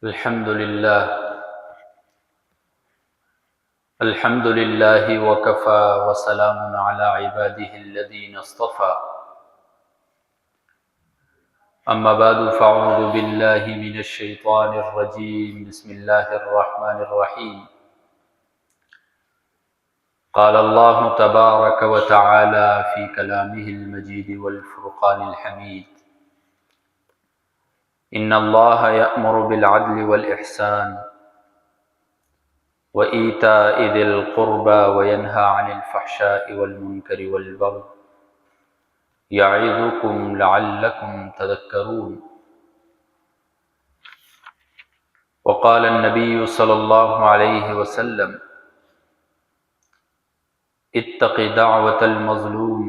الحمد لله وكفى وسلام على عباده الذين اصطفى أما بعد فأعوذ بالله من الشيطان الرجيم بسم الله الرحمن الرحيم قال الله تبارك وتعالى في كلامه المجيد والفرقان الحميد إن الله يأمر بالعدل والإحسان وإيتاء ذي القربى وينهى عن الفحشاء والمنكر والبغي يعظكم لعلكم تذكرون وقال النبي صلى الله عليه وسلم اتق دعوة المظلوم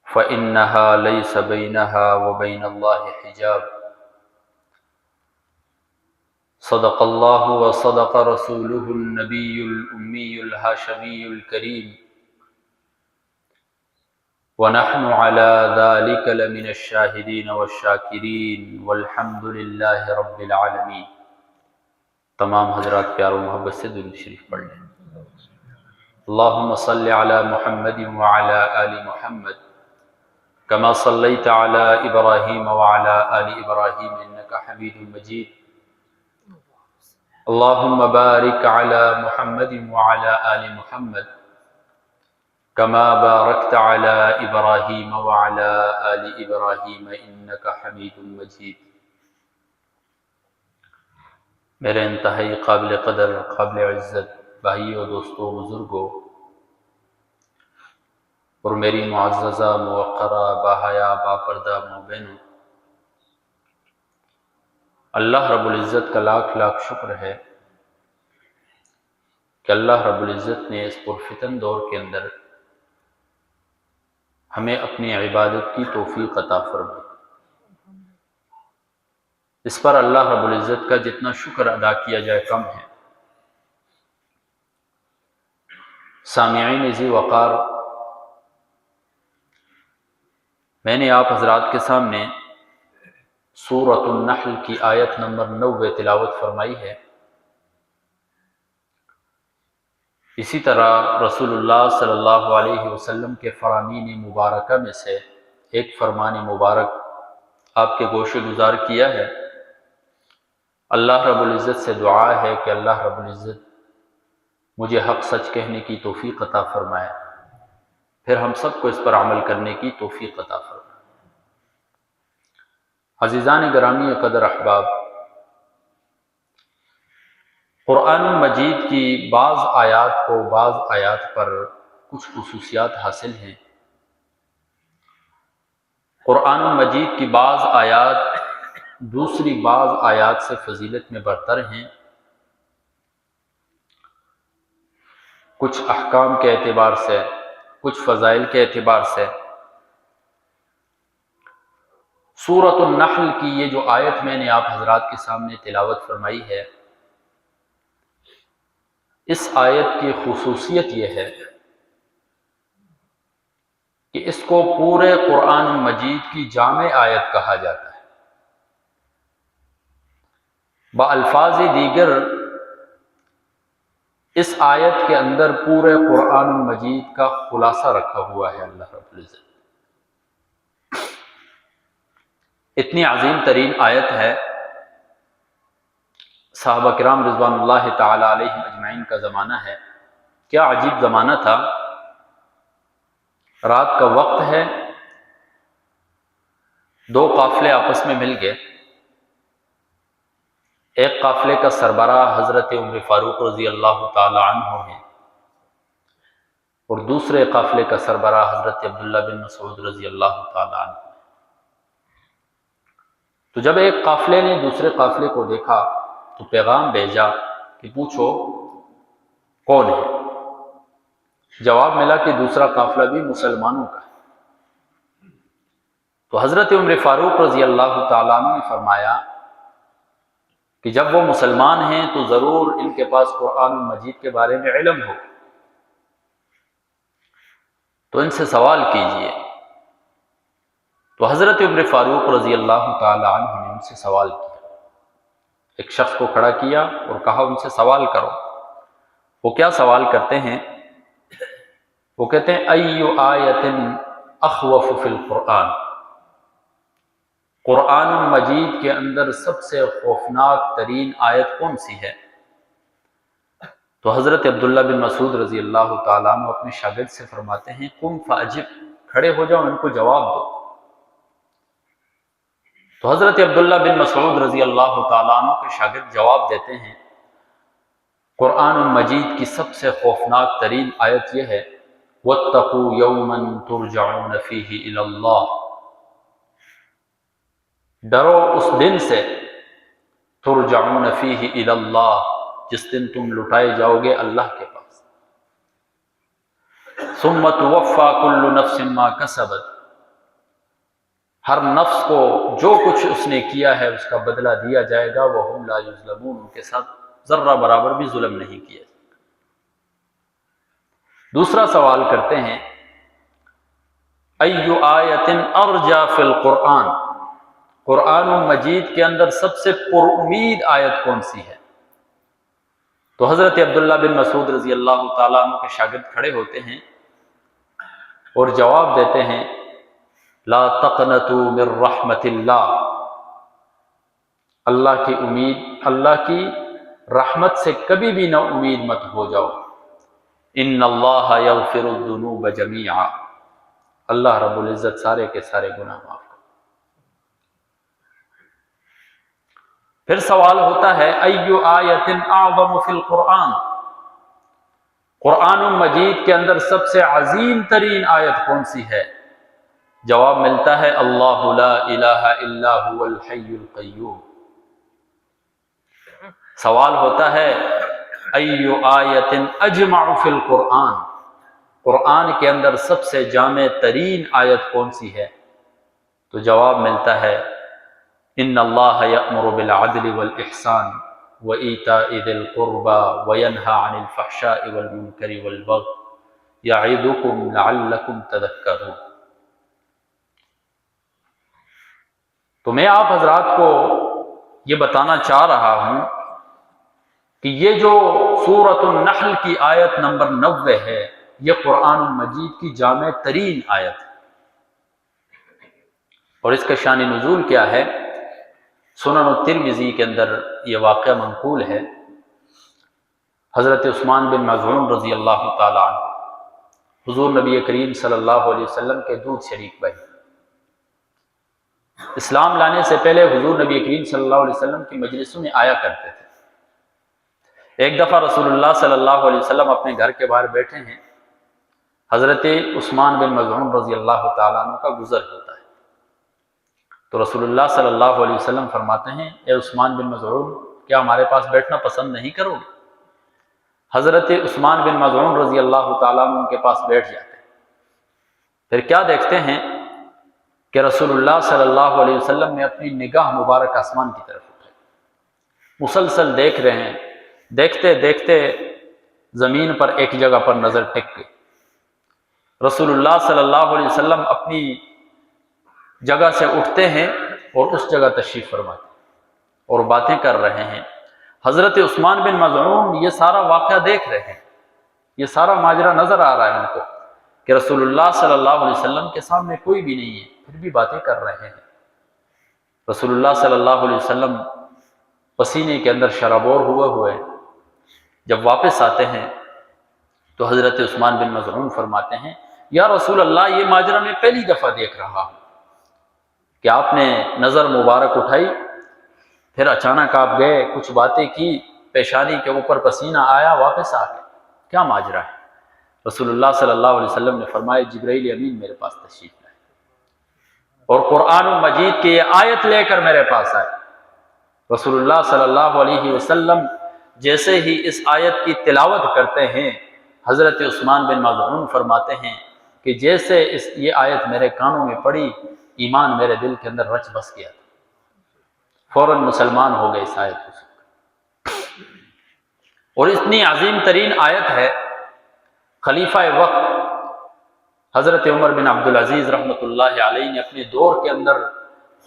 فإنها ليس بينها وبين الله حجاب صدق الله وصدق رسوله النبي الأمي الهاشمي الكريم ونحن على ذلك لمن الشاهدين والشاکرین والحمد للہ رب العالمین۔ تمام حضرات پیار و محبت سے درود شریف پڑھ لیں۔ اللہم صل علی محمد وعلی آل محمد کما صلیت علی ابراہیم وعلی آل ابراہیم انکا حمید مجید۔ اللہم بارک علی محمد وعلی آل محمد کما بارکت علی ابراہیم وعلی آل ابراہیم انکا حمید مجید۔ میرے انتہائی قابل قدر، قابل عزت بھائیوں، دوستوں، بزرگوں اور میری معززہ، موقرہ، باحیا، باپردہ ماں بہنوں، اللہ رب العزت کا لاکھ لاکھ شکر ہے کہ اللہ رب العزت نے اس پرفتن دور کے اندر ہمیں اپنی عبادت کی توفیق عطا فرمائی۔ اس پر اللہ رب العزت کا جتنا شکر ادا کیا جائے کم ہے۔ سامعین ذی وقار، میں نے آپ حضرات کے سامنے سورۃ النحل کی آیت نمبر 90 تلاوت فرمائی ہے۔ اسی طرح رسول اللہ صلی اللہ علیہ وسلم کے فرامین مبارکہ میں سے ایک فرمان مبارک آپ کے گوش گزار کیا ہے۔ اللہ رب العزت سے دعا ہے کہ اللہ رب العزت مجھے حق سچ کہنے کی توفیق عطا فرمائے، پھر ہم سب کو اس پر عمل کرنے کی توفیق عطا فرمائے۔ عزیزان گرامی قدر احباب، قرآن مجید کی بعض آیات کو بعض آیات پر کچھ خصوصیات حاصل ہیں۔ قرآن مجید کی بعض آیات دوسری بعض آیات سے فضیلت میں برتر ہیں، کچھ احکام کے اعتبار سے، کچھ فضائل کے اعتبار سے۔ سورۃ النحل کی یہ جو آیت میں نے آپ حضرات کے سامنے تلاوت فرمائی ہے، اس آیت کی خصوصیت یہ ہے کہ اس کو پورے قرآن مجید کی جامع آیت کہا جاتا ہے۔ بالفاظ دیگر اس آیت کے اندر پورے قرآن مجید کا خلاصہ رکھا ہوا ہے اللہ رب العزت۔ اتنی عظیم ترین آیت ہے، صحابہ کرام رضوان اللہ تعالی علیہم اجمعین کا زمانہ ہے۔ کیا عجیب زمانہ تھا، رات کا وقت ہے، دو قافلے آپس میں مل گئے۔ ایک قافلے کا سربراہ حضرت عمر فاروق رضی اللہ تعالی عنہ ہیں، اور دوسرے قافلے کا سربراہ حضرت عبداللہ بن مسعود رضی اللہ تعالی عنہ۔ تو جب ایک قافلے نے دوسرے قافلے کو دیکھا تو پیغام بھیجا کہ پوچھو کون ہے؟ جواب ملا کہ دوسرا قافلہ بھی مسلمانوں کا ہے۔ تو حضرت عمر فاروق رضی اللہ تعالیٰ عنہ نے فرمایا کہ جب وہ مسلمان ہیں تو ضرور ان کے پاس قرآن مجید کے بارے میں علم ہو، تو ان سے سوال کیجئے۔ تو حضرت عمر فاروق رضی اللہ تعالی عنہ نے ان سے سوال کیا۔ ایک شخص کو کھڑا کیا اور کہا ان سے سوال کرو۔ وہ کیا سوال کرتے ہیں؟ وہ کہتے ہیں ایو آیت اخوف فی القرآن، قرآن مجید کے اندر سب سے خوفناک ترین آیت کون سی ہے؟ تو حضرت عبداللہ بن مسعود رضی اللہ تعالیٰ عنہ اپنے شاگرد سے فرماتے ہیں قم فاجب، کھڑے ہو جاؤ، ان کو جواب دو۔ تو حضرت عبداللہ بن مسعود رضی اللہ تعالیٰ عنہ کے شاگرد جواب دیتے ہیں قرآن مجید کی سب سے خوفناک ترین آیت یہ ہے وَاتَّقُوا يَوْمًا تُرْجَعُونَ فِيهِ إِلَى اللَّهِ، ڈرو اس دن سے ترجعون فیہ الی اللہ، جس دن تم لٹائے جاؤ گے اللہ کے پاس۔ ثم توفی کل نفس ما کسبت، ہر نفس کو جو کچھ اس نے کیا ہے اس کا بدلہ دیا جائے گا، وہم لا یظلمون، ان کے ساتھ ذرہ برابر بھی ظلم نہیں کیا۔ دوسرا سوال کرتے ہیں ایو آیت ارجا فی القرآن، قرآن مجید کے اندر سب سے پر امید آیت کون سی ہے؟ تو حضرت عبداللہ بن مسعود رضی اللہ تعالیٰ عنہ کے شاگرد کھڑے ہوتے ہیں اور جواب دیتے ہیں لا تقنطوا من رحمت اللہ، اللہ کی امید، اللہ کی رحمت سے کبھی بھی نہ امید مت ہو جاؤ، ان اللہ یغفر الذنوب جمیعا، اللہ رب العزت سارے کے سارے گناہ معاف کرے۔ پھر سوال ہوتا ہے ایو آیت اعظم فی القرآن، قرآن مجید کے اندر سب سے عظیم ترین آیت کون سی ہے؟ جواب ملتا ہے اللہ لا الہ الا هو الحی القیوم۔ سوال ہوتا ہے ایو آیت اجمع فی القرآن، قرآن کے اندر سب سے جامع ترین آیت کون سی ہے؟ تو جواب ملتا ہے ان اللہ یأمر بالعدل والاحسان وایتاء ذی القربى وینہی عن الفحشاء والمنکر والبغی یعظکم لعلکم تذکرون۔ تو میں آپ حضرات کو یہ بتانا چاہ رہا ہوں کہ یہ جو سورۃ النحل کی آیت نمبر 90 ہے، یہ قرآن مجید کی جامع ترین آیت ہے۔ اور اس کا شان نزول کیا ہے؟ سنن الترمذی کے اندر یہ واقعہ منقول ہے، حضرت عثمان بن مظعون رضی اللہ تعالیٰ عنہ حضور نبی کریم صلی اللہ علیہ وسلم کے دودھ شریک بھائی، اسلام لانے سے پہلے حضور نبی کریم صلی اللہ علیہ وسلم کی مجلسوں میں آیا کرتے تھے۔ ایک دفعہ رسول اللہ صلی اللہ علیہ وسلم اپنے گھر کے باہر بیٹھے ہیں، حضرت عثمان بن مظعون رضی اللہ تعالیٰ عنہ کا گزر ہوتا ہے، تو رسول اللہ صلی اللہ علیہ وسلم فرماتے ہیں اے عثمان بن مظعون، کیا ہمارے پاس بیٹھنا پسند نہیں کرو گے؟ حضرت عثمان بن مظعون رضی اللہ تعالیٰ عنہ ان کے پاس بیٹھ جاتے ہیں۔ پھر کیا دیکھتے ہیں کہ رسول اللہ صلی اللہ علیہ وسلم نے اپنی نگاہ مبارک آسمان کی طرف اٹھائی، مسلسل دیکھ رہے ہیں، دیکھتے دیکھتے زمین پر ایک جگہ پر نظر ٹک گئی۔ رسول اللہ صلی اللہ علیہ وسلم اپنی جگہ سے اٹھتے ہیں اور اس جگہ تشریف فرماتے ہیں اور باتیں کر رہے ہیں۔ حضرت عثمان بن مظعون یہ سارا واقعہ دیکھ رہے ہیں، یہ سارا ماجرا نظر آ رہا ہے ان کو کہ رسول اللہ صلی اللہ علیہ وسلم کے سامنے کوئی بھی نہیں ہے، پھر بھی باتیں کر رہے ہیں۔ رسول اللہ صلی اللہ علیہ وسلم پسینے کے اندر شرابور ہوئے جب واپس آتے ہیں تو حضرت عثمان بن مظعون فرماتے ہیں یا رسول اللہ، یہ ماجرا میں پہلی دفعہ دیکھ رہا ہوں کہ آپ نے نظر مبارک اٹھائی، پھر اچانک آپ گئے، کچھ باتیں کی، پیشانی کے اوپر پسینہ آیا، واپس آ گئے، کیا ماجرا ہے؟ رسول اللہ صلی اللہ علیہ وسلم نے فرمایا جبرائیل امین میرے پاس تشریف لائے اور قرآن مجید کی یہ آیت لے کر میرے پاس آئے۔ رسول اللہ صلی اللہ علیہ وسلم جیسے ہی اس آیت کی تلاوت کرتے ہیں، حضرت عثمان بن مظعون فرماتے ہیں کہ جیسے یہ آیت میرے کانوں میں پڑی، ایمان میرے دل کے اندر رچ بس گیا، فوراً مسلمان ہو گئے اس آیت کو۔ اور اتنی عظیم ترین آیت ہے، خلیفہ وقت حضرت عمر بن عبدالعزیز رحمۃ اللہ علیہ نے اپنے دور کے اندر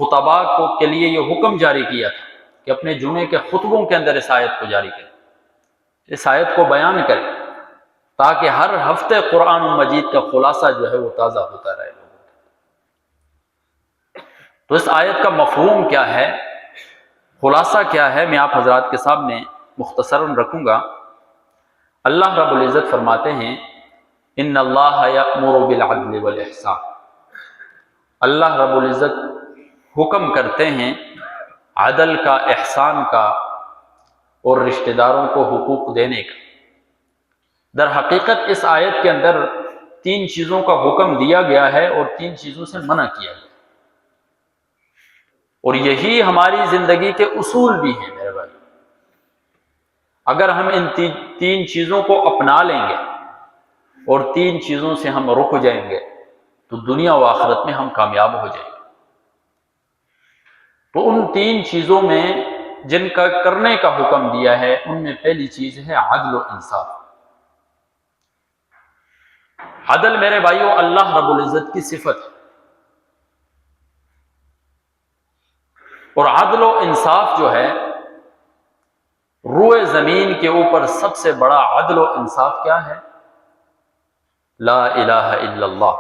خطباء کے لیے یہ حکم جاری کیا تھا کہ اپنے جمعے کے خطبوں کے اندر اس آیت کو جاری کریں، اس آیت کو بیان کریں، تاکہ ہر ہفتے قرآن مجید کا خلاصہ جو ہے وہ تازہ ہوتا رہے لوگوں کو۔ تو اس آیت کا مفہوم کیا ہے، خلاصہ کیا ہے، میں آپ حضرات کے سامنے مختصراً رکھوں گا۔ اللہ رب العزت فرماتے ہیں ان اللہ یأمر بالعدل والاحسان، اللہ رب العزت حکم کرتے ہیں عدل کا، احسان کا اور رشتہ داروں کو حقوق دینے کا۔ در حقیقت اس آیت کے اندر 3 چیزوں کا حکم دیا گیا ہے اور 3 چیزوں سے منع کیا گیا، اور یہی ہماری زندگی کے اصول بھی ہیں میرے بھائی۔ اگر ہم ان 3 چیزوں کو اپنا لیں گے اور 3 چیزوں سے ہم رک جائیں گے تو دنیا و آخرت میں ہم کامیاب ہو جائیں گے۔ تو ان 3 چیزوں میں جن کا کرنے کا حکم دیا ہے ان میں پہلی چیز ہے عدل و انصاف۔ عدل میرے بھائیوں اللہ رب العزت کی صفت ہے، اور عدل و انصاف جو ہے روئے زمین کے اوپر سب سے بڑا عدل و انصاف کیا ہے؟ لا الہ الا اللہ۔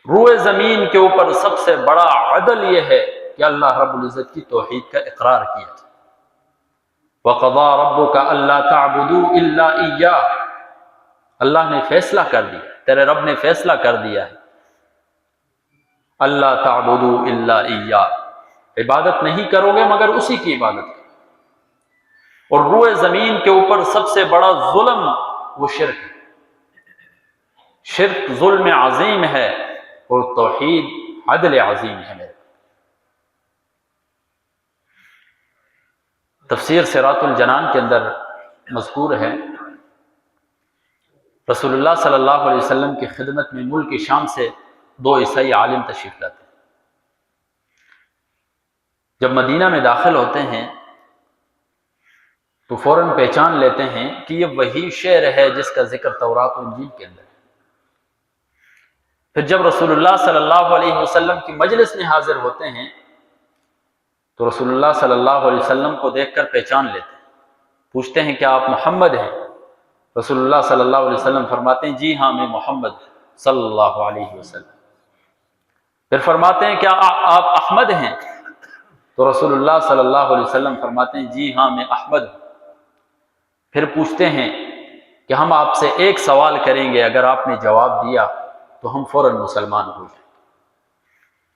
روئے زمین کے اوپر سب سے بڑا عدل یہ ہے کہ اللہ رب العزت کی توحید کا اقرار کیا جائے۔ وَقَضَىٰ رَبُّكَ أَلَّا تَعْبُدُوا إِلَّا إِيَّاهُ، اللہ نے فیصلہ کر دیا، تیرے رب نے فیصلہ کر دیا ہے، اللہ تعبدوا الا ایاہ، عبادت نہیں کرو گے مگر اسی کی عبادت کرو۔ اور روئے زمین کے اوپر سب سے بڑا ظلم وہ شرک ہے، شرک ظلم عظیم ہے اور توحید عدل عظیم ہے میرے۔ تفسیر صراط الجنان کے اندر مذکور ہے رسول اللہ صلی اللہ علیہ وسلم کی خدمت میں ملک شام سے 2 عیسائی عالم تشریف لاتے ہیں۔ جب مدینہ میں داخل ہوتے ہیں تو فوراً پہچان لیتے ہیں کہ یہ وہی شعر ہے جس کا ذکر تورات و انجیل کے اندر ہے۔ پھر جب رسول اللہ صلی اللہ علیہ وسلم کی مجلس میں حاضر ہوتے ہیں تو رسول اللہ صلی اللہ علیہ وسلم کو دیکھ کر پہچان لیتے ہیں، پوچھتے ہیں کیا آپ محمد ہیں؟ رسول اللہ صلی اللہ علیہ وسلم فرماتے ہیں جی ہاں میں محمد صلی اللہ علیہ وسلم۔ پھر فرماتے ہیں کیا آپ احمد ہیں؟ تو رسول اللہ صلی اللہ علیہ وسلم فرماتے ہیں جی ہاں میں احمد ہوں۔ پھر پوچھتے ہیں کہ ہم آپ سے ایک سوال کریں گے، اگر آپ نے جواب دیا تو ہم فوراً مسلمان ہو جائیں۔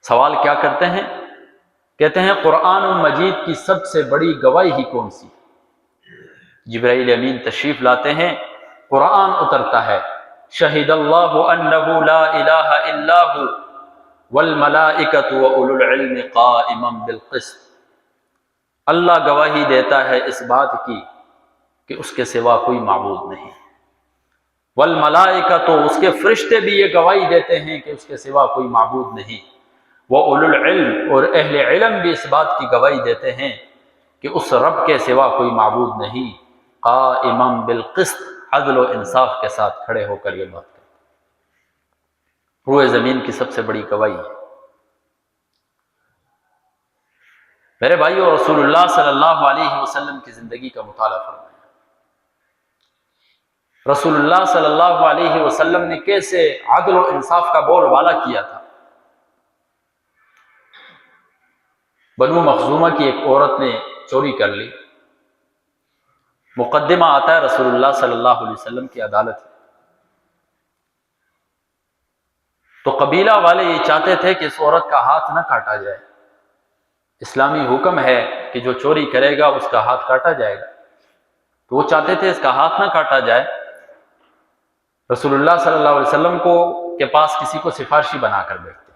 سوال کیا کرتے ہیں؟ کہتے ہیں قرآن مجید کی سب سے بڑی گواہی ہی کون سی؟ جبرائیل امین تشریف لاتے ہیں، قرآن اترتا ہے، شہد اللہ انہ لا الہ الا ہو والملائکۃ واولو العلم قائما بالقسط، اللہ گواہی دیتا ہے اس بات کی کہ اس کے سوا کوئی معبود نہیں، والملائکۃ، اس کے فرشتے بھی یہ گواہی دیتے ہیں کہ اس کے سوا کوئی معبود نہیں، واولو العلم، اور اہل علم بھی اس بات کی گواہی دیتے ہیں کہ اس رب کے سوا کوئی معبود نہیں، قائما بالقسط، عدل و انصاف کے ساتھ کھڑے ہو کر یہ بات کرتے ہیں۔ روئے زمین کی سب سے بڑی گواہی ہے میرے بھائیو۔ رسول اللہ صلی اللہ علیہ وسلم کی زندگی کا مطالعہ فرمائیں، رسول اللہ صلی اللہ علیہ وسلم نے کیسے عدل و انصاف کا بول بالا کیا تھا۔ بنو مخزومہ کی ایک عورت نے چوری کر لی، مقدمہ آتا ہے رسول اللہ صلی اللہ علیہ وسلم کی عدالت میں، تو قبیلہ والے یہ چاہتے تھے کہ اس عورت کا ہاتھ نہ کاٹا جائے، اسلامی حکم ہے کہ جو چوری کرے گا اس کا ہاتھ کاٹا جائے گا، تو وہ چاہتے تھے اس کا ہاتھ نہ کاٹا جائے۔ رسول اللہ صلی اللہ علیہ وسلم کے پاس کسی کو سفارشی بنا کر بیٹھتے،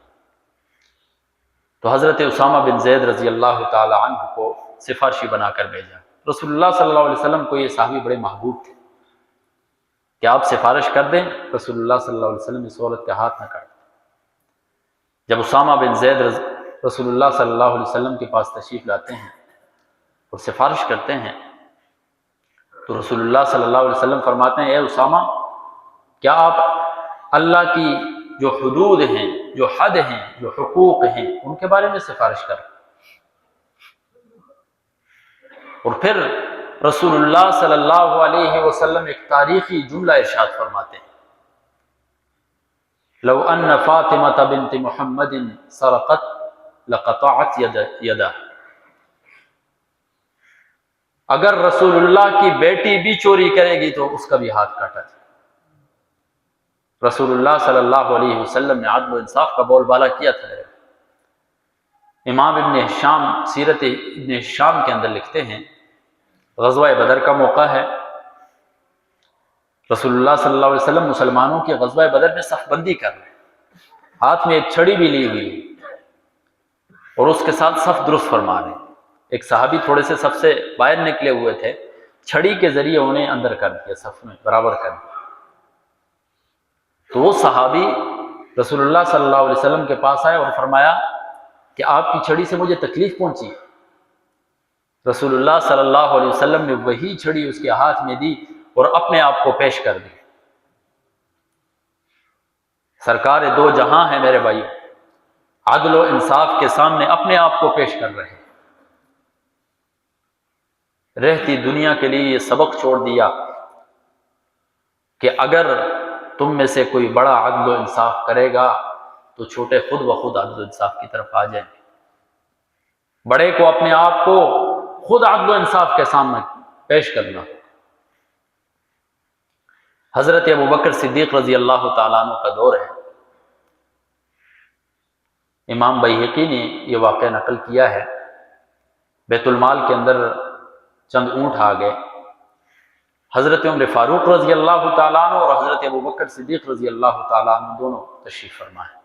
تو حضرت اسامہ بن زید رضی اللہ تعالی عنہ کو سفارشی بنا کر بھیجا۔ رسول اللہ صلی اللہ علیہ وسلم کو یہ صحابی بڑے محبوب تھے کہ آپ سفارش کر دیں، رسول اللہ صلی اللہ علیہ وسلم اس عورت کا ہاتھ نہ کاٹیں۔ جب اسامہ بن زید رسول اللہ صلی اللہ علیہ وسلم کے پاس تشریف لاتے ہیں اور سفارش کرتے ہیں تو رسول اللہ صلی اللہ علیہ وسلم فرماتے ہیں اے اسامہ، کیا آپ اللہ کی جو حدود ہیں، جو حد ہیں، جو حقوق ہیں، ان کے بارے میں سفارش کریں؟ اور پھر رسول اللہ صلی اللہ علیہ وسلم ایک تاریخی جملہ ارشاد فرماتے ہیں، لو ان فاطمہ بنت محمد سرقت لقطعت یدہ، اگر رسول اللہ کی بیٹی بھی چوری کرے گی تو اس کا بھی ہاتھ کاٹا جائے۔ رسول اللہ صلی اللہ علیہ وسلم نے عدل و انصاف کا بول بالا کیا تھا۔ امام ابن ہشام سیرت ابن ہشام کے اندر لکھتے ہیں، غزوہ بدر کا موقع ہے، رسول اللہ صلی اللہ علیہ وسلم مسلمانوں کی غزوہ بدر میں صف بندی کر رہے ہیں، ہاتھ میں ایک چھڑی بھی لی ہوئی اور اس کے ساتھ صف درست فرما رہے ہیں۔ ایک صحابی تھوڑے سے صف سے باہر نکلے ہوئے تھے، چھڑی کے ذریعے انہیں اندر کر دیا، صف میں برابر کر دیا۔ تو وہ صحابی رسول اللہ صلی اللہ علیہ وسلم کے پاس آئے اور فرمایا کہ آپ کی چھڑی سے مجھے تکلیف پہنچی۔ رسول اللہ صلی اللہ علیہ وسلم نے وہی چھڑی اس کے ہاتھ میں دی اور اپنے آپ کو پیش کر دی۔ سرکار دو جہاں ہیں میرے بھائی، عدل و انصاف کے سامنے اپنے آپ کو پیش کر رہے ہیں۔ رہتی دنیا کے لیے یہ سبق چھوڑ دیا کہ اگر تم میں سے کوئی بڑا عدل و انصاف کرے گا تو چھوٹے خود بخود عدل و انصاف کی طرف آ جائیں گے۔ بڑے کو اپنے آپ کو خود عدل و انصاف کے سامنے پیش کرنا۔ حضرت ابوبکر صدیق رضی اللہ تعالیٰ عنہ کا دور ہے۔ امام بحقی نے یہ واقعہ نقل کیا ہے، بیت المال کے اندر چند اونٹ آ گئے، حضرت عمر فاروق رضی اللہ تعالیٰ عنہ اور حضرت ابوبکر صدیق رضی اللہ تعالیٰ عنہ دونوں تشریف فرما ہے۔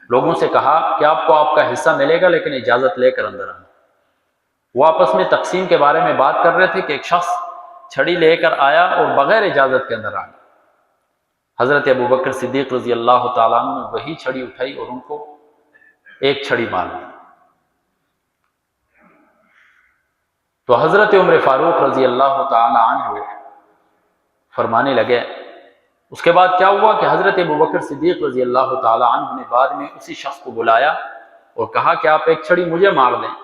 لوگوں سے کہا کہ آپ کو آپ کا حصہ ملے گا لیکن اجازت لے کر اندر آنا۔ وہ آپس میں تقسیم کے بارے میں بات کر رہے تھے کہ ایک شخص چھڑی لے کر آیا اور بغیر اجازت کے اندر آ گیا۔ حضرت ابوبکر صدیق رضی اللہ تعالیٰ عنہ نے وہی چھڑی اٹھائی اور ان کو ایک چھڑی مار دی۔ تو حضرت عمر فاروق رضی اللہ تعالیٰ عنہ فرمانے لگے۔ اس کے بعد کیا ہوا کہ حضرت ابوبکر صدیق رضی اللہ تعالیٰ عنہ نے بعد میں اسی شخص کو بلایا اور کہا کہ آپ ایک چھڑی مجھے مار دیں۔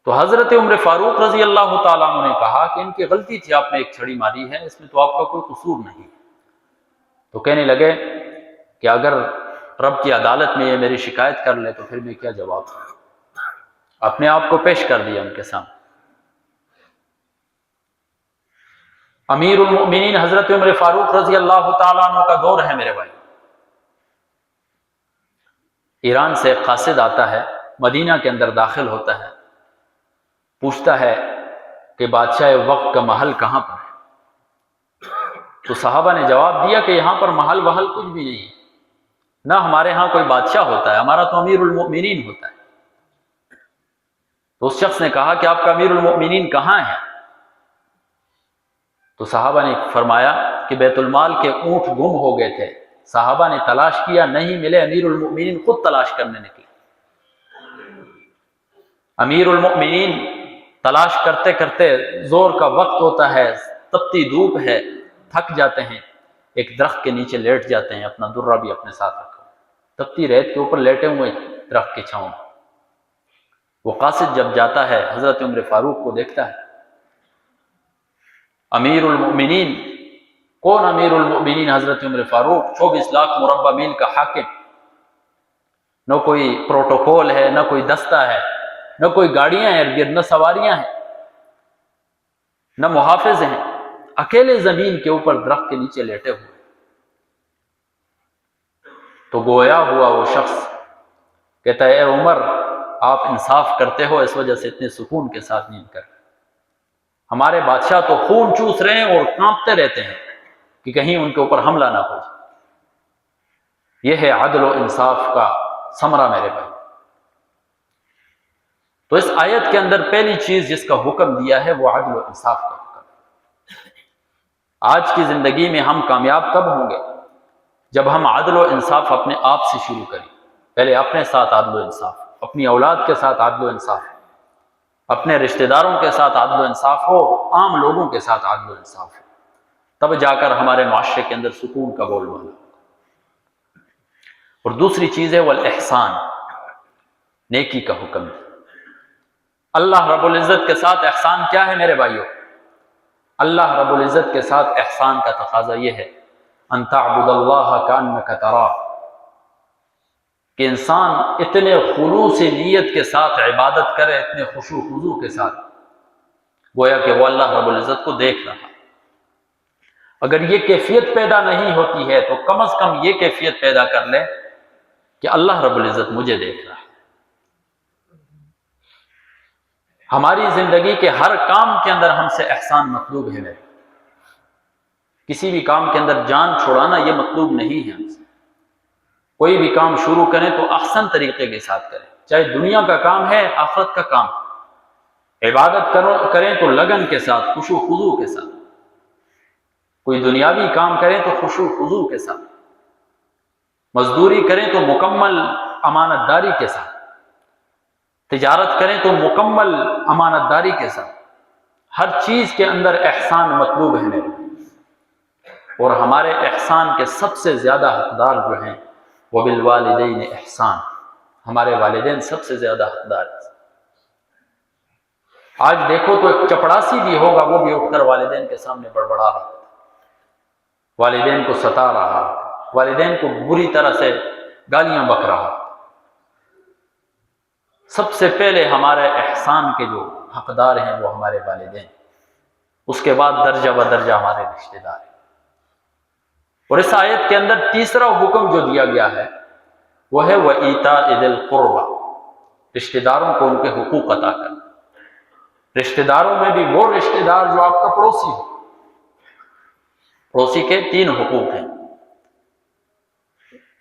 تو حضرت عمر فاروق رضی اللہ تعالیٰ عنہ نے کہا کہ ان کی غلطی تھی، آپ نے ایک چھڑی ماری ہے، اس میں تو آپ کا کوئی قصور نہیں۔ تو کہنے لگے کہ اگر رب کی عدالت میں یہ میری شکایت کر لے تو پھر میں کیا جواب دوں؟ اپنے آپ کو پیش کر دیا ان کے سامنے۔ امیر المؤمنین حضرت عمر فاروق رضی اللہ تعالیٰ عنہ کا دور ہے میرے بھائی۔ ایران سے ایک قاصد آتا ہے، مدینہ کے اندر داخل ہوتا ہے، پوچھتا ہے کہ بادشاہ وقت کا محل کہاں پر ہے؟ تو صحابہ نے جواب دیا کہ یہاں پر محل وحل کچھ بھی نہیں ہے، نہ ہمارے ہاں کوئی بادشاہ ہوتا ہے، ہمارا تو امیر المؤمنین ہوتا ہے۔ تو اس شخص نے کہا کہ آپ کا امیر المؤمنین کہاں ہے؟ تو صحابہ نے فرمایا کہ بیت المال کے اونٹ گم ہو گئے تھے، صحابہ نے تلاش کیا، نہیں ملے، امیر المؤمنین خود تلاش کرنے نکلے۔ امیر المؤمنین تلاش کرتے کرتے، زور کا وقت ہوتا ہے، تپتی دھوپ ہے، تھک جاتے ہیں، ایک درخت کے نیچے لیٹ جاتے ہیں، اپنا درہ بھی اپنے ساتھ رکھا، تپتی ریت کے اوپر لیٹے ہوئے درخت کی چھاؤں میں۔ وہ قاصد جب جاتا ہے حضرت عمر فاروق کو دیکھتا ہے۔ امیر المؤمنین کون؟ امیر المؤمنین حضرت عمر فاروق، 24 لاکھ مربع میل کا حاکم۔ نہ کوئی پروٹوکول ہے، نہ کوئی دستہ ہے، نہ کوئی گاڑیاں ہیں ارد گرد، نہ سواریاں ہیں، نہ محافظ ہیں، اکیلے زمین کے اوپر درخت کے نیچے لیٹے ہوئے۔ تو گویا ہوا وہ شخص، کہتا ہے اے عمر، آپ انصاف کرتے ہو، اس وجہ سے اتنے سکون کے ساتھ نیند کر، ہمارے بادشاہ تو خون چوس رہے ہیں اور کانپتے رہتے ہیں کہ کہیں ان کے اوپر حملہ نہ ہو جائے۔ یہ ہے عدل و انصاف کا ثمرہ میرے بھائی۔ تو اس آیت کے اندر پہلی چیز جس کا حکم دیا ہے وہ عدل و انصاف کا حکم ہے۔ آج کی زندگی میں ہم کامیاب کب ہوں گے؟ جب ہم عدل و انصاف اپنے آپ سے شروع کریں۔ پہلے اپنے ساتھ عدل و انصاف، اپنی اولاد کے ساتھ عدل و انصاف، اپنے رشتہ داروں کے ساتھ عدل و انصاف ہو، عام لوگوں کے ساتھ عدل و انصاف ہو، تب جا کر ہمارے معاشرے کے اندر سکون کا بول بالا۔ اور دوسری چیز ہے والاحسان، نیکی کا حکم ہے۔ اللہ رب العزت کے ساتھ احسان کیا ہے میرے بھائیوں؟ اللہ رب العزت کے ساتھ احسان کا تقاضا یہ ہے ان تعبد اللہ کانک تراہ، کہ انسان اتنے خلوص نیت کے ساتھ عبادت کرے، اتنے خشوع و خضوع کے ساتھ، گویا کہ وہ اللہ رب العزت کو دیکھ رہا ہے۔ اگر یہ کیفیت پیدا نہیں ہوتی ہے تو کم از کم یہ کیفیت پیدا کر لے کہ اللہ رب العزت مجھے دیکھ رہا ہے۔ ہماری زندگی کے ہر کام کے اندر ہم سے احسان مطلوب ہے میرے، کسی بھی کام کے اندر جان چھوڑانا یہ مطلوب نہیں ہے ہم سے۔ کوئی بھی کام شروع کریں تو احسن طریقے کے ساتھ کریں، چاہے دنیا کا کام ہے، آخرت کا کام، عبادت کریں تو لگن کے ساتھ، خشوع و خضوع کے ساتھ، کوئی دنیاوی کام کریں تو خشوع و خضوع کے ساتھ، مزدوری کریں تو مکمل امانت داری کے ساتھ، تجارت کریں تو مکمل امانت داری کے ساتھ، ہر چیز کے اندر احسان مطلوب ہے میرے، اور ہمارے احسان کے سب سے زیادہ حقدار جو ہیں وہ بالوالدین احسان، ہمارے والدین سب سے زیادہ حقدار ہیں۔ آج دیکھو تو ایک چپڑاسی بھی ہوگا، وہ بھی اٹھ کر والدین کے سامنے بڑبڑا رہا، والدین کو ستا رہا، والدین کو بری طرح سے گالیاں بک رہا۔ سب سے پہلے ہمارے احسان کے جو حقدار ہیں وہ ہمارے والدین، اس کے بعد درجہ بدرجہ ہمارے رشتہ دار ہیں۔ اور اس آیت کے اندر تیسرا حکم جو دیا گیا ہے وہ ہے وَإِيتَاءِ ذِي الْقُرْبَى، رشتہ داروں کو ان کے حقوق عطا کرنا۔ رشتہ داروں میں بھی وہ رشتہ دار جو آپ کا پڑوسی ہو، پڑوسی کے 3 حقوق ہیں۔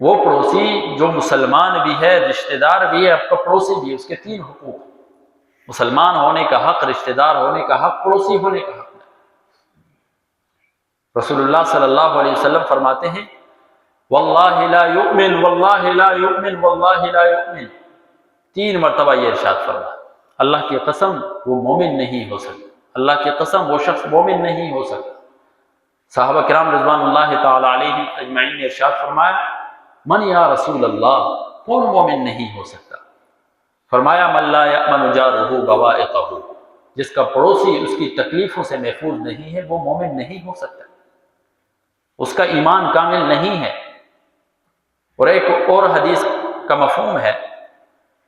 وہ پڑوسی جو مسلمان بھی ہے، رشتہ دار بھی ہے، آپ کا پڑوسی بھی ہے، اس کے 3 حقوق ہیں۔ مسلمان ہونے کا حق، رشتہ دار ہونے کا حق، پڑوسی ہونے کا حق۔ رسول اللہ صلی اللہ علیہ وسلم فرماتے ہیں واللہ لا یؤمن واللہ لا یؤمن واللہ لا یؤمن، 3 مرتبہ یہ ارشاد فرمایا، اللہ کی قسم وہ مومن نہیں ہو سکتا، اللہ کی قسم وہ شخص مومن نہیں ہو سکتا۔ صحابہ کرام رضوان اللہ تعالی علیہم اجمعین نے ارشاد فرمایا من یا رسول اللہ، کون مومن نہیں ہو سکتا؟ فرمایا من لا یأمن جارہ بوائقہ، جس کا پڑوسی اس کی تکلیفوں سے محفوظ نہیں ہے وہ مومن نہیں ہو سکتا، اس کا ایمان کامل نہیں ہے۔ اور ایک اور حدیث کا مفہوم ہے،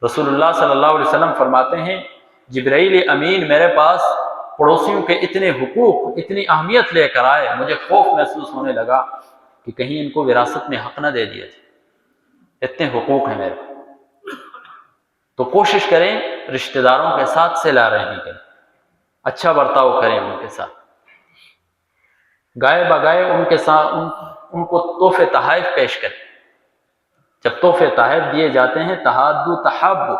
رسول اللہ صلی اللہ علیہ وسلم فرماتے ہیں جبرائیل امین میرے پاس پڑوسیوں کے اتنے حقوق، اتنی اہمیت لے کر آئے، مجھے خوف محسوس ہونے لگا کہ کہیں ان کو وراثت میں حق نہ دے دیا جائے، اتنے حقوق ہیں میرے۔ تو کوشش کریں رشتہ داروں کے ساتھ صلہ رحمی کریں، اچھا برتاؤ کریں ان کے ساتھ، گائے بگائے ان کے ساتھ ان کو تحفے تحائف پیش کریں۔ جب تحفے تحائف دیے جاتے ہیں تحادو تحابو،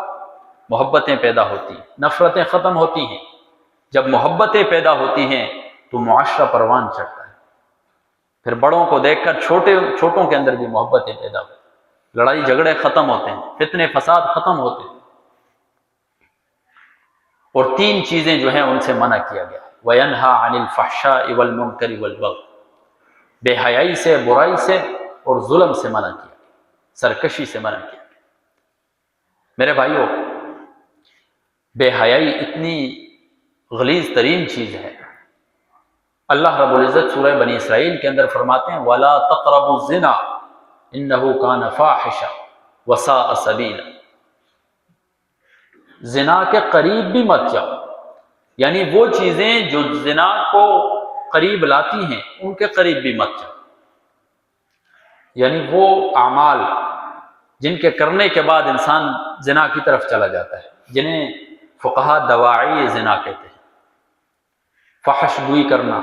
محبتیں پیدا ہوتی ہیں، نفرتیں ختم ہوتی ہیں۔ جب محبتیں پیدا ہوتی ہیں تو معاشرہ پروان چڑھتا ہے، پھر بڑوں کو دیکھ کر چھوٹوں کے اندر بھی محبتیں پیدا ہوتی ہیں، لڑائی جھگڑے ختم ہوتے ہیں، فتنے فساد ختم ہوتے ہیں۔ اور 3 چیزیں جو ہیں ان سے منع کیا گیا، وَيَنْهَا عَنِ الْفَحْشَاءِ وَالْمُنْكَرِ وَالْبَغْيِ، بے حیائی سے، برائی سے اور ظلم سے منع کیا، سرکشی سے منع کیا۔ میرے بھائیوں، بے حیائی اتنی غلیظ ترین چیز ہے۔ اللہ رب العزت سورہ بنی اسرائیل کے اندر فرماتے ہیں وَلَا تَقْرَبُوا الزِّنَا إِنَّهُ كَانَ فَاحِشًا وَسَاءَ سَبِيلًا، زنا کے قریب بھی مت جاؤ، یعنی وہ چیزیں جو زنا کو قریب لاتی ہیں ان کے قریب بھی مت جاؤ، یعنی وہ اعمال جن کے کرنے کے بعد انسان زنا کی طرف چلا جاتا ہے، جنہیں فقہا دواعی زنا کہتے ہیں، فحش گوئی کرنا،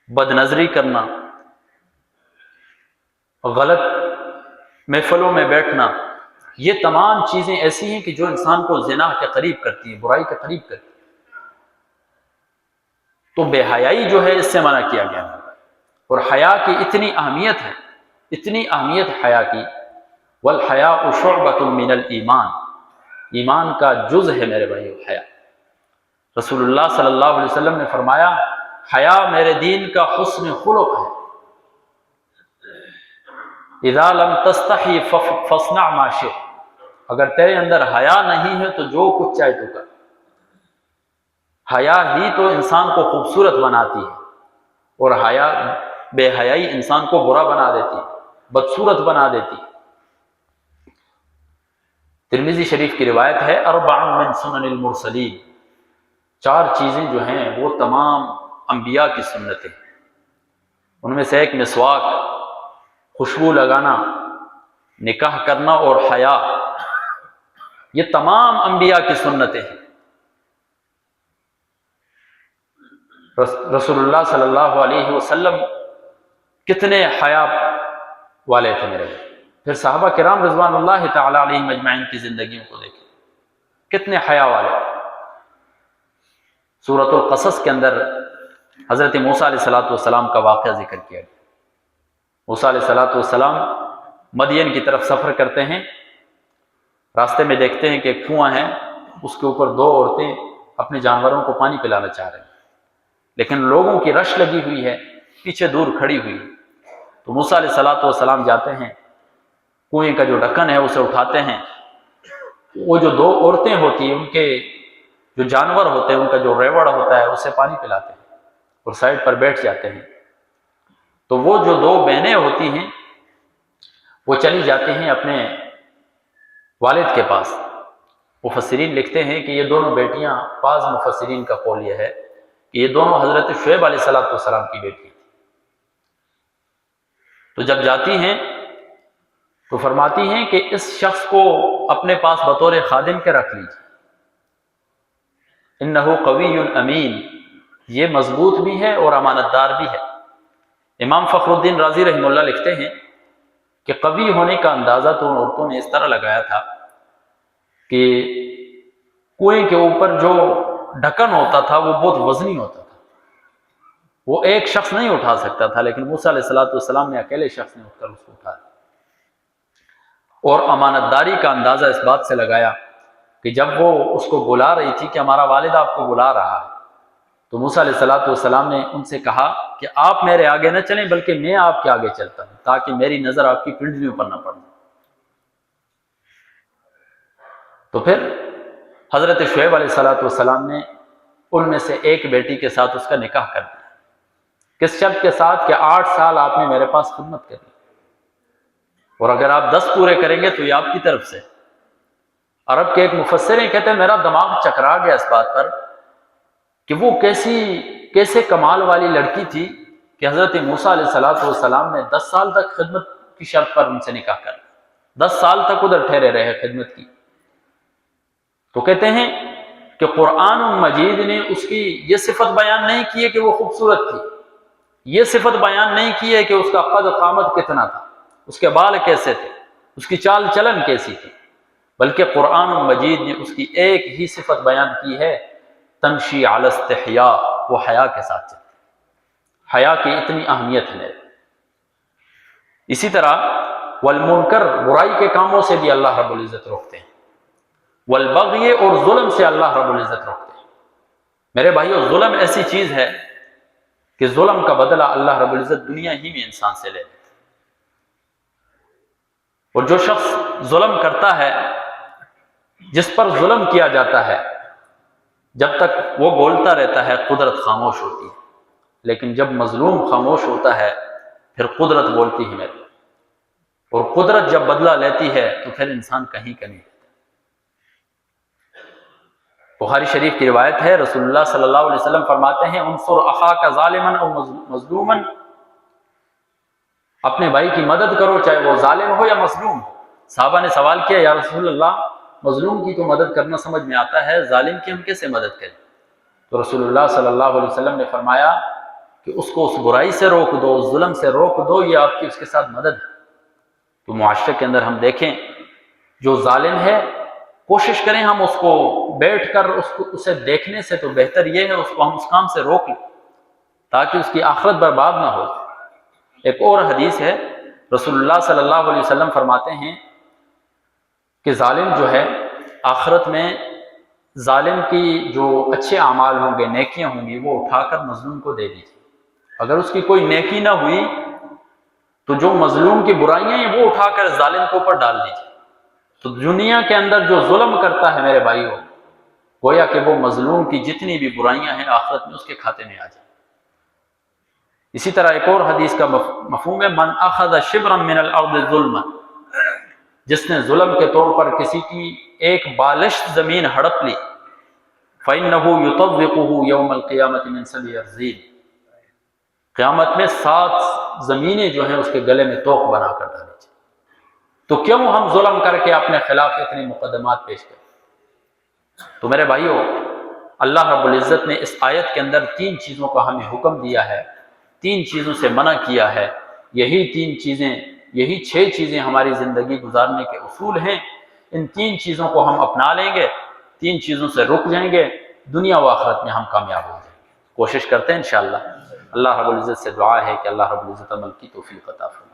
بد نظری کرنا، غلط محفلوں میں بیٹھنا، یہ تمام چیزیں ایسی ہیں کہ جو انسان کو زنا کے قریب کرتی ہیں، برائی کے قریب کرتی ہیں۔ تو بے حیائی جو ہے اس سے منع کیا گیا ہے، اور حیا کی اتنی اہمیت ہے، اتنی اہمیت حیا کی، والحیاء شعبۃ من الایمان، ایمان کا جز ہے میرے بھائیو حیا۔ رسول اللہ صلی اللہ علیہ وسلم نے فرمایا حیا میرے دین کا حسن خلق ہے، اذا لم تستحی فاصنع ما شئت، اگر تیرے اندر حیا نہیں ہے تو جو کچھ چاہے تو کر، حیا ہی تو انسان کو خوبصورت بناتی ہے، اور بے حیائی انسان کو برا بنا دیتی ہے، بدصورت بنا دیتی ہے۔ ترمذی شریف کی روایت ہے، اربع من سنن المرسلین، 4 چیزیں جو ہیں وہ تمام انبیاء کی سنتیں، ان میں سے ایک مسواک، خوشبو لگانا، نکاح کرنا اور حیا، یہ تمام انبیاء کی سنتیں ہیں۔ رسول اللہ صلی اللہ علیہ وسلم کتنے حیا والے تھے میرے بھائی۔ پھر صحابہ کرام رضوان اللہ تعالی علیہم اجمعین کی زندگیوں کو دیکھیں، کتنے حیا والے تھے۔ سورۃ القصص کے اندر حضرت موسیٰ علیہ السلام کا واقعہ ذکر کیا گیا۔ موسیٰ علیہ السلام مدین کی طرف سفر کرتے ہیں، راستے میں دیکھتے ہیں کہ ایک کنواں ہے، اس کے اوپر 2 عورتیں اپنے جانوروں کو پانی پلانا چاہ رہے ہیں، لیکن لوگوں کی رش لگی ہوئی ہے، پیچھے دور کھڑی ہوئی۔ تو موسیٰ علیہ السلام جاتے ہیں، کنویں کا جو ڈھکن ہے اسے اٹھاتے ہیں، وہ جو 2 عورتیں ہوتی ہیں ان کے جو جانور ہوتے ہیں، ان کا جو ریوڑ ہوتا ہے اسے پانی پلاتے ہیں اور سائڈ پر بیٹھ جاتے ہیں۔ تو وہ جو 2 بہنیں ہوتی ہیں وہ چلی جاتی ہیں اپنے والد کے پاس۔ مفسرین لکھتے ہیں کہ یہ دونوں بیٹیاں، بعض مفسرین کا قول یہ ہے کہ یہ دونوں حضرت شعیب علیہ السلام کی بیٹی تھیں۔ تو جب جاتی ہیں تو فرماتی ہیں کہ اس شخص کو اپنے پاس بطور خادم کے رکھ لیجیے، انہو قوی امین، یہ مضبوط بھی ہے اور امانت دار بھی ہے۔ امام فخر الدین رازی رحمہ اللہ لکھتے ہیں کہ قوی ہونے کا اندازہ تو ان عورتوں نے اس طرح لگایا تھا کہ کنویں کے اوپر جو ڈھکن ہوتا تھا وہ بہت وزنی ہوتا تھا، وہ ایک شخص نہیں اٹھا سکتا تھا، لیکن موسیٰ علیہ السلام نے اکیلے شخص نے اٹھ کر اس کو اٹھایا۔ اور امانت داری کا اندازہ اس بات سے لگایا کہ جب وہ اس کو بلا رہی تھی کہ ہمارا والد آپ کو بلا رہا ہے، تو موسیٰ علیہ السلام نے ان سے کہا کہ آپ میرے آگے نہ چلیں بلکہ میں آپ کے آگے چلتا ہوں، تاکہ میری نظر آپ کی پنڈلیوں پر نہ پڑے۔ تو پھر حضرت شعیب علیہ السلام نے ان میں سے ایک بیٹی کے ساتھ اس کا نکاح کر دیا، کس شرط کے ساتھ کہ 8 سال آپ نے میرے پاس خدمت کری، اور اگر آپ 10 پورے کریں گے تو یہ آپ کی طرف سے۔ عرب کے ایک مفسر ہیں، کہتے ہیں میرا دماغ چکرا گیا اس بات پر کہ وہ کیسے کمال والی لڑکی تھی کہ حضرت موسیٰ علیہ السلام نے 10 سال تک خدمت کی شرط پر ان سے نکاح کر لیا، 10 سال تک ادھر ٹھہرے رہے خدمت کی۔ تو کہتے ہیں کہ قرآن مجید نے اس کی یہ صفت بیان نہیں کی ہے کہ وہ خوبصورت تھی، یہ صفت بیان نہیں کی ہے کہ اس کا قد قامت کتنا تھا، اس کے بال کیسے تھے، اس کی چال چلن کیسی تھی، بلکہ قرآن مجید نے اس کی ایک ہی صفت بیان کی ہے، تمشی علی استحیاء، وہ حیا کے ساتھ چلتی ہے۔ حیا کی اتنی اہمیت ہے۔ اسی طرح والمنکر، برائی کے کاموں سے بھی اللہ رب العزت روکتے ہیں، والبغی، اور ظلم سے اللہ رب العزت روکتے ہیں۔ میرے بھائیو، ظلم ایسی چیز ہے کہ ظلم کا بدلہ اللہ رب العزت دنیا ہی میں انسان سے لے لیتے ہیں۔ اور جو شخص ظلم کرتا ہے، جس پر ظلم کیا جاتا ہے، جب تک وہ بولتا رہتا ہے قدرت خاموش ہوتی ہے، لیکن جب مظلوم خاموش ہوتا ہے پھر قدرت بولتی ہے میرے، اور قدرت جب بدلہ لیتی ہے تو پھر انسان کہیں کا نہیں رہتا۔ بخاری شریف کی روایت ہے، رسول اللہ صلی اللہ علیہ وسلم فرماتے ہیں انصر اخاک ظالما او مظلوما، اپنے بھائی کی مدد کرو چاہے وہ ظالم ہو یا مظلوم ہو۔ صحابہ نے سوال کیا یا رسول اللہ، مظلوم کی تو مدد کرنا سمجھ میں آتا ہے، ظالم کی ہم کیسے مدد کریں؟ تو رسول اللہ صلی اللہ علیہ وسلم نے فرمایا کہ اس کو اس برائی سے روک دو، اس ظلم سے روک دو، یہ آپ کی اس کے ساتھ مدد ہے۔ تو معاشرے کے اندر ہم دیکھیں جو ظالم ہے، کوشش کریں ہم اس کو بیٹھ کر اسے دیکھنے سے تو بہتر یہ ہے اس کو ہم اس کام سے روک لیں تاکہ اس کی آخرت برباد نہ ہو۔ ایک اور حدیث ہے، رسول اللہ صلی اللہ علیہ وسلم فرماتے ہیں کہ ظالم جو ہے آخرت میں، ظالم کی جو اچھے اعمال ہوں گے، نیکیاں ہوں گی، وہ اٹھا کر مظلوم کو دے دیجیے۔ اگر اس کی کوئی نیکی نہ ہوئی تو جو مظلوم کی برائیاں ہیں وہ اٹھا کر ظالم کے اوپر ڈال دیجیے۔ تو دنیا کے اندر جو ظلم کرتا ہے میرے بھائیوں، گویا کہ وہ مظلوم کی جتنی بھی برائیاں ہیں آخرت میں اس کے کھاتے میں آ جائیں۔ اسی طرح ایک اور حدیث کا مفہوم ہے من اخذ شبرا من الارض ظلما، جس نے ظلم کے طور پر کسی کی ایک بالشت زمین ہڑپ لی، فإنه يطوقه يوم القيامة من سبع أرضين، قیامت میں 7 زمینیں جو ہیں اس کے گلے میں توق بنا کر ڈالی جائیں۔ تو کیوں ہم ظلم کر کے اپنے خلاف اتنے مقدمات پیش کریں؟ تو میرے بھائیو، اللہ رب العزت نے اس آیت کے اندر 3 چیزوں کا ہمیں حکم دیا ہے، 3 چیزوں سے منع کیا ہے۔ یہی 3 چیزیں، یہی 6 چیزیں ہماری زندگی گزارنے کے اصول ہیں۔ ان 3 چیزوں کو ہم اپنا لیں گے، 3 چیزوں سے رک جائیں گے، دنیا و آخرت میں ہم کامیاب ہو جائیں گے۔ کوشش کرتے ہیں انشاءاللہ۔ اللہ رب العزت سے دعا ہے کہ اللہ رب العزت عمل کی توفیق عطا فرمائے۔